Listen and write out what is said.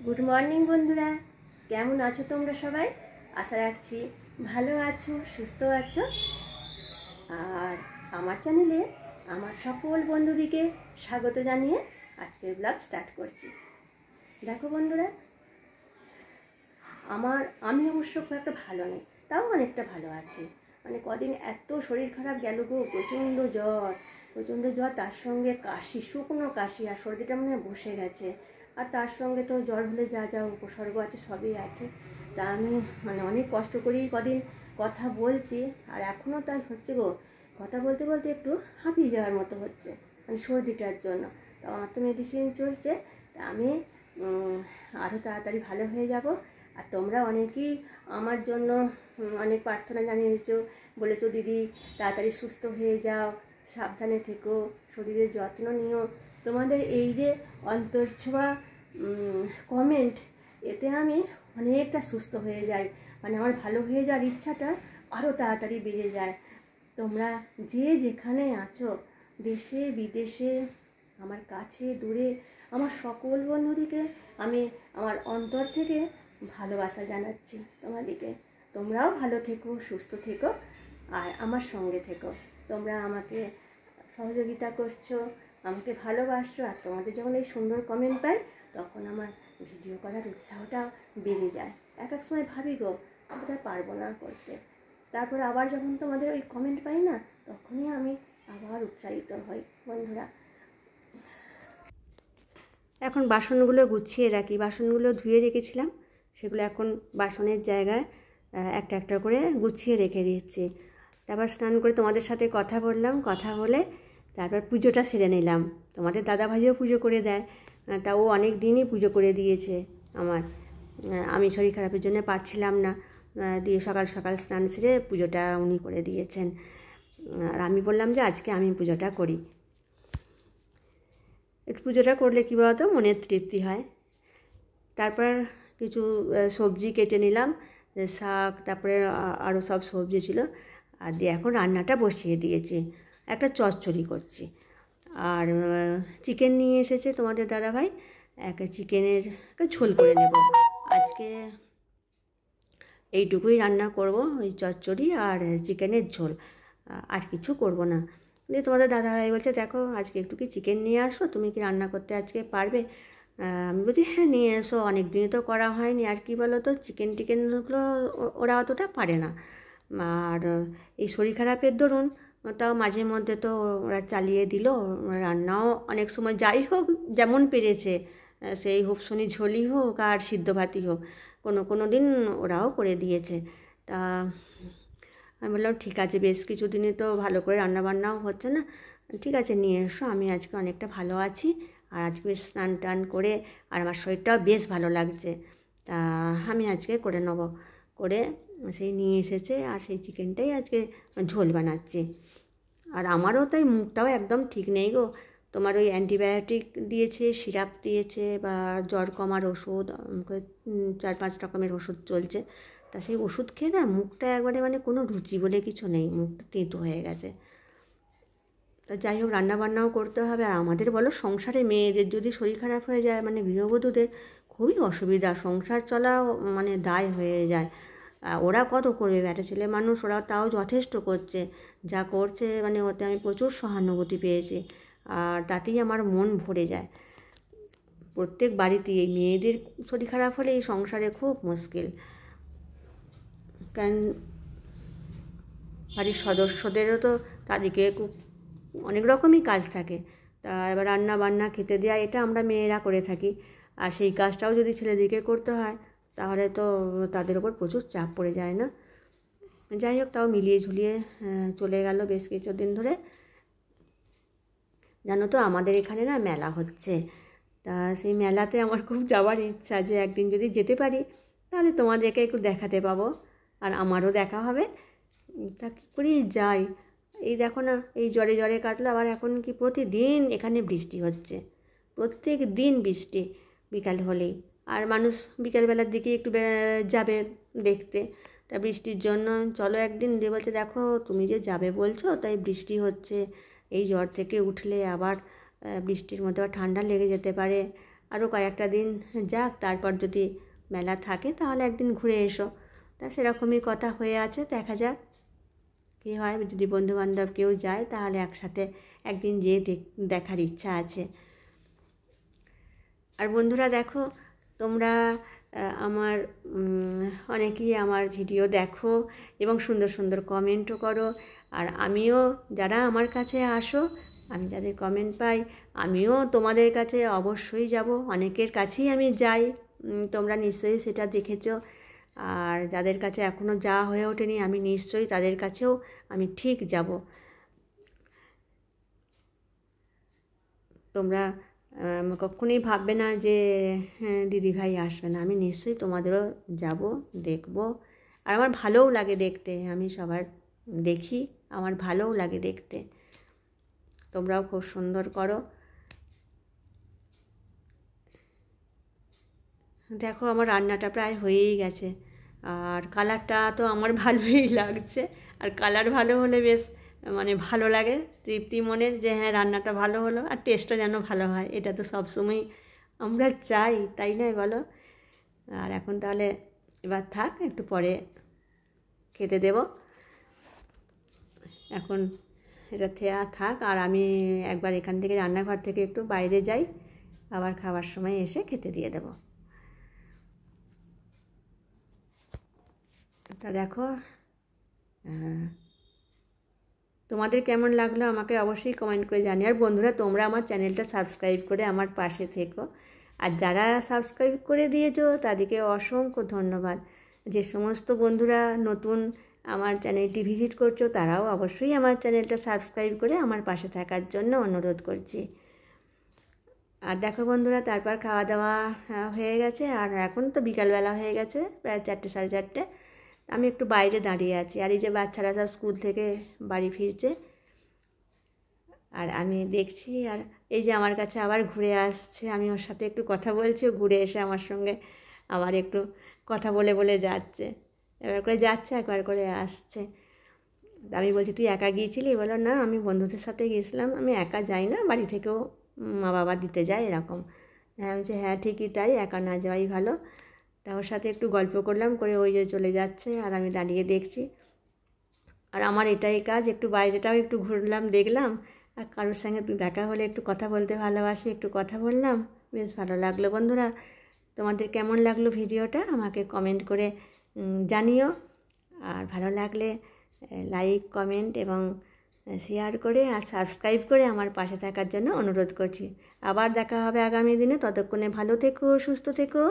Good morning বন্ধুরা, কেমন আছো তোমরা সবাই? আশা রাখছি ভালো আছো, সুস্থ আছো। আর আমার চ্যানেলে আমার সকল বন্ধুদিকে স্বাগত জানিয়ে আজকের ব্লগ স্টার্ট করছি। দেখো বন্ধুরা, আমি অবশ্য খুব একটা ভালো নেই, তাও অনেকটা ভালো আছি। মানে কদিন এত শরীর খারাপ গেল গো, প্রচণ্ড জ্বর, তার সঙ্গে কাশি, শুকনো কাশি, আর সর্দিটা মনে হয় বসে গেছে। আর তার সঙ্গে তো জ্বর হলে যা যা উপসর্গ আছে সবই আছে। তা আমি অনেক কষ্ট করেই কদিন কথা বলছি, আর এখনও তাই হচ্ছে গো। কথা বলতে বলতে একটু হাঁপিয়ে যাওয়ার মতো হচ্ছে, সর্দিটার জন্য। তো আমার তো মেডিসিন চলছে, তা আমি আরও তাড়াতাড়ি ভালো হয়ে যাব। আর তোমরা অনেকেই আমার জন্য অনেক প্রার্থনা জানিয়েছো, বলেছো দিদি তাড়াতাড়ি সুস্থ হয়ে যাও, সাবধানে থেকো, শরীরের যত্ন নিও। তোমাদের এই যে অন্তর্ছোঁয়া কমেন্ট, এতে আমি অনেকটা সুস্থ হয়ে যাই। আমার ভালো হয়ে যাওয়ার ইচ্ছাটা আরও তাড়াতাড়ি বেড়ে যায়। তোমরা যে যেখানে আছো, দেশে বিদেশে, আমার কাছে দূরে, আমার সকল বন্ধুদিকে আমি আমার অন্তর থেকে ভালোবাসা জানাচ্ছি তোমাদেরকে। তোমরাও ভালো থেকো, সুস্থ থেকো, আর আমার সঙ্গে থেকো। তোমরা আমাকে সহযোগিতা করছো, আমাকে ভালোবাসছো, আর তোমাদের যখন এই সুন্দর কমেন্ট পাই তখন আমার ভিডিও করার উৎসাহটা বেড়ে যায়। এক এক সময় ভাবি গো, বোধহয় পারবো না করতে। তারপর আবার যখন তোমাদের ওই কমেন্ট পাই না, তখনই আমি আবার উৎসাহিত হই বন্ধুরা। এখন বাসনগুলো গুছিয়ে রাখি, বাসনগুলো ধুয়ে রেখেছিলাম, সেগুলো এখন বাসনের জায়গায় একটা একটা করে গুছিয়ে রেখে দিচ্ছি। তারপর স্নান করে তোমাদের সাথে কথা বললাম, কথা বলে তারপর পুজোটা সেরে নিলাম। তোমাদের দাদাভাইও পুজো করে দেয়, তা ও অনেক দিনই পুজো করে দিয়েছে আমার। আমি শরীর খারাপের জন্য পারছিলাম না, দিয়ে সকাল সকাল স্নান সেরে পুজোটা উনি করে দিয়েছেন। আর আমি বললাম যে আজকে আমি পুজোটা করি। একটু পুজোটা করলে কী বলতো, মনের তৃপ্তি হয়। তারপর কিছু সবজি কেটে নিলাম, শাক, তারপরে আরও সব সবজি ছিল, আর দিয়ে এখন রান্নাটা বসিয়ে দিয়েছি। একটা চচ্চড়ি করছি, আর চিকেন নিয়ে এসেছে তোমাদের দাদাভাই, একটা চিকেনের ঝোল করে নেব আজকে। এইটুকুই রান্না করব, ওই চচ্চড়ি আর চিকেনের ঝোল, আর কিছু করব না। দিয়ে তোমাদের দাদাভাই বলছে দেখো আজকে একটু কি চিকেন নিয়ে আসো, তুমি কি রান্না করতে আজকে পারবে? আমি বলছি হ্যাঁ নিয়ে এসো, অনেক দিনই তো করা হয়নি। আর কি বলো তো, চিকেনগুলো ওরা অতটা পারে না। আর এই শরীর খারাপের দরুন তাও মাঝে মধ্যে তো ওরা চালিয়ে দিল রান্নাও, অনেক সময় যাই হোক যেমন পেরেছে, সেই হোপসনি ঝোলই হোক আর সিদ্ধ ভাতই হোক, কোনো দিন ওরাও করে দিয়েছে। তা আমি বললাম ঠিক আছে, বেশ কিছুদিনই তো ভালো করে রান্নাবান্নাও হচ্ছে না, ঠিক আছে নিয়ে এসো, আমি আজকে অনেকটা ভালো আছি, আর আজকে স্নান টান করে আর আমার শরীরটাও বেশ ভালো লাগছে, তা আমি আজকে করে নেবো। করে সেই নিয়ে এসেছে, আর সেই চিকেনটাই আজকে ঝোল বানাচ্ছি। আর আমারও তাই মুখটাও একদম ঠিক নেই গো। তোমার ওই অ্যান্টিবায়োটিক দিয়েছে, সিরাপ দিয়েছে, বা জ্বর কমার ওষুধ, 4-5 রকমের ওষুধ চলছে। তা সেই ওষুধ খেয়ে না মুখটা একবারে কোনো রুচি বলে কিছু নেই, মুখটা তেঁতো হয়ে গেছে। তা যাই হোক, রান্নাবান্নাও করতে হবে। আর আমাদের বলো, সংসারে মেয়েদের যদি শরীর খারাপ হয়ে যায়, গৃহবধূদের খুবই অসুবিধা, সংসার চলা দায় হয়ে যায়। ওরা কত করবে, একটা ছেলে মানুষ, ওরা তাও যথেষ্ট করছে, যা করছে ওতে আমি প্রচুর সহানুভূতি পেয়েছি, আর তাতেই আমার মন ভরে যায়। প্রত্যেক বাড়িতেই এই মেয়েদের শরীর খারাপ হলে এই সংসারে খুব মুশকিল, কারণ বাড়ির সদস্যদেরও তো তাদেরকে খুব অনেক রকমই কাজ থাকে। তা এবার রান্না বান্না খেতে দেওয়া, এটা আমরা মেয়েরা করে থাকি, আর সেই কাজটাও যদি ছেলেদিকে করতে হয় তাহলে তো তাদের ওপর প্রচুর চাপ পড়ে যায় না। যাই হোক, তাও মিলিয়ে ঝুলিয়ে চলে গেল বেশ কিছুদিন ধরে। জানো তো আমাদের এখানে না মেলা হচ্ছে, তা সেই মেলাতে আমার খুব যাওয়ার ইচ্ছা, যে একদিন যদি যেতে পারি তাহলে তোমাদেরকে একটু দেখাতে পাবো, আর আমারও দেখা হবে। তা কী করি যাই, এই দেখো না, এই জ্বরে জ্বরে কাটলো, আবার এখন কি প্রতিদিন এখানে বৃষ্টি হচ্ছে, প্রত্যেক দিন বৃষ্টি বিকাল হলেই। আর মানুষ বিকালবেলার দিকে একটু যাবে দেখতে, তা বৃষ্টির জন্য চলো একদিন, দিয়ে বলছে দেখো তুমি যে যাবে বলছো, তাই বৃষ্টি হচ্ছে, এই জ্বর থেকে উঠলে আবার বৃষ্টির মধ্যে আবার ঠান্ডা লেগে যেতে পারে, আরও কয়েকটা দিন যাক, তারপর যদি মেলা থাকে তাহলে একদিন ঘুরে এসো। তা সেরকমই কথা হয়ে আছে, দেখা যাক কী হয়। যদি বন্ধুবান্ধব কেউ যায় তাহলে একসাথে একদিন যেয়ে দেখার ইচ্ছা আছে। আর বন্ধুরা দেখো, তোমরা আমার অনেকেই আমার ভিডিও দেখো এবং সুন্দর সুন্দর কমেন্টও করো। আর আমিও, যারা আমার কাছে আসো, আমি যাদের কমেন্ট পাই, আমিও তোমাদের কাছে অবশ্যই যাব, অনেকের কাছেই আমি যাই, তোমরা নিশ্চয়ই সেটা দেখেছো। আর যাদের কাছে এখনও যাওয়া হয়ে ওঠেনি, আমি নিশ্চয়ই তাদের কাছেও আমি ঠিক যাব। তোমরা কখনোই ভাববে না যে হ্যাঁ দিদিভাই আসবে না, আমি নিশ্চয়ই তোমাদেরও যাব, দেখব। আর আমার ভালোও লাগে দেখতে, আমি সবার দেখি, আমার ভালোও লাগে দেখতে। তোমরাও খুব সুন্দর করো। দেখো আমার রান্নাটা প্রায় হয়েই গেছে, আর কালারটা তো আমার ভালোই লাগছে। আর কালার ভালো হলে বেশ মানে ভালো লাগে, তৃপ্তি মনের যে হ্যাঁ রান্নাটা ভালো হলো, আর টেস্টও যেন ভালো হয়, এটা তো সবসময় আমরা চাই, তাই নয় বলো? আর এখন তাহলে এবার থাক, একটু পরে খেতে দেব। এখন এটা থেয়া থাক, আর আমি একবার এখান থেকে রান্নাঘর থেকে একটু বাইরে যাই, আবার খাওয়ার সময় এসে খেতে দিয়ে দেব। তা দেখো, তোমাদের কেমন লাগলো আমাকে অবশ্যই কমেন্ট করে জানিও। আর বন্ধুরা, তোমরা আমার চ্যানেলটা সাবস্ক্রাইব করে আমার পাশে থেকো। আর যারা সাবস্ক্রাইব করে দিয়েছো তাদেরকে অসংখ্য ধন্যবাদ। যে সমস্ত বন্ধুরা নতুন আমার চ্যানেলটি ভিজিট করছো, তারাও অবশ্যই আমার চ্যানেলটা সাবস্ক্রাইব করে আমার পাশে থাকার জন্য অনুরোধ করছি। আর দেখো বন্ধুরা, তারপর খাওয়া দাওয়া হয়ে গেছে, আর এখন তো বিকালবেলা হয়ে গেছে, প্রায় 4টে সাড়ে 4টে। আমি একটু বাইরে দাঁড়িয়ে আছি, আর এই যে বাচ্চারা সব স্কুল থেকে বাড়ি ফিরছে, আর আমি দেখছি। আর এই যে আমার কাছে আবার ঘুরে আসছে, আমি ওর সাথে একটু কথা বলছি, ও ঘুরে এসে আমার সঙ্গে আবার একটু কথা বলে বলে যাচ্ছে, এবার করে যাচ্ছে, একবার করে আসছে। আমি বলছি তুই একা গিয়েছিলি? বলো না, আমি বন্ধুদের সাথে গিয়েছিলাম, আমি একা যাই না, বাড়ি থেকেও মা বাবা দিতে যায় এরকম। হ্যাঁ, বলছি হ্যাঁ ঠিকই তাই, একা না যাওয়াই ভালো। তা ওর সাথে একটু গল্প করলাম, করে ওই যে চলে যাচ্ছে, আর আমি দাঁড়িয়ে দেখছি। আর আমার এটাই কাজ, একটু বাইরেটাও একটু ঘুরলাম, দেখলাম। আর কারোর সঙ্গে দেখা হলে একটু কথা বলতে ভালোবাসি, একটু কথা বললাম, বেশ ভালো লাগলো। বন্ধুরা, তোমাদের কেমন লাগলো ভিডিওটা আমাকে কমেন্ট করে জানিও। আর ভালো লাগলে লাইক, কমেন্ট এবং শেয়ার করে আর সাবস্ক্রাইব করে আমার পাশে থাকার জন্য অনুরোধ করছি। আবার দেখা হবে আগামী দিনে, ততক্ষণে ভালো থেকো, সুস্থ থেকো।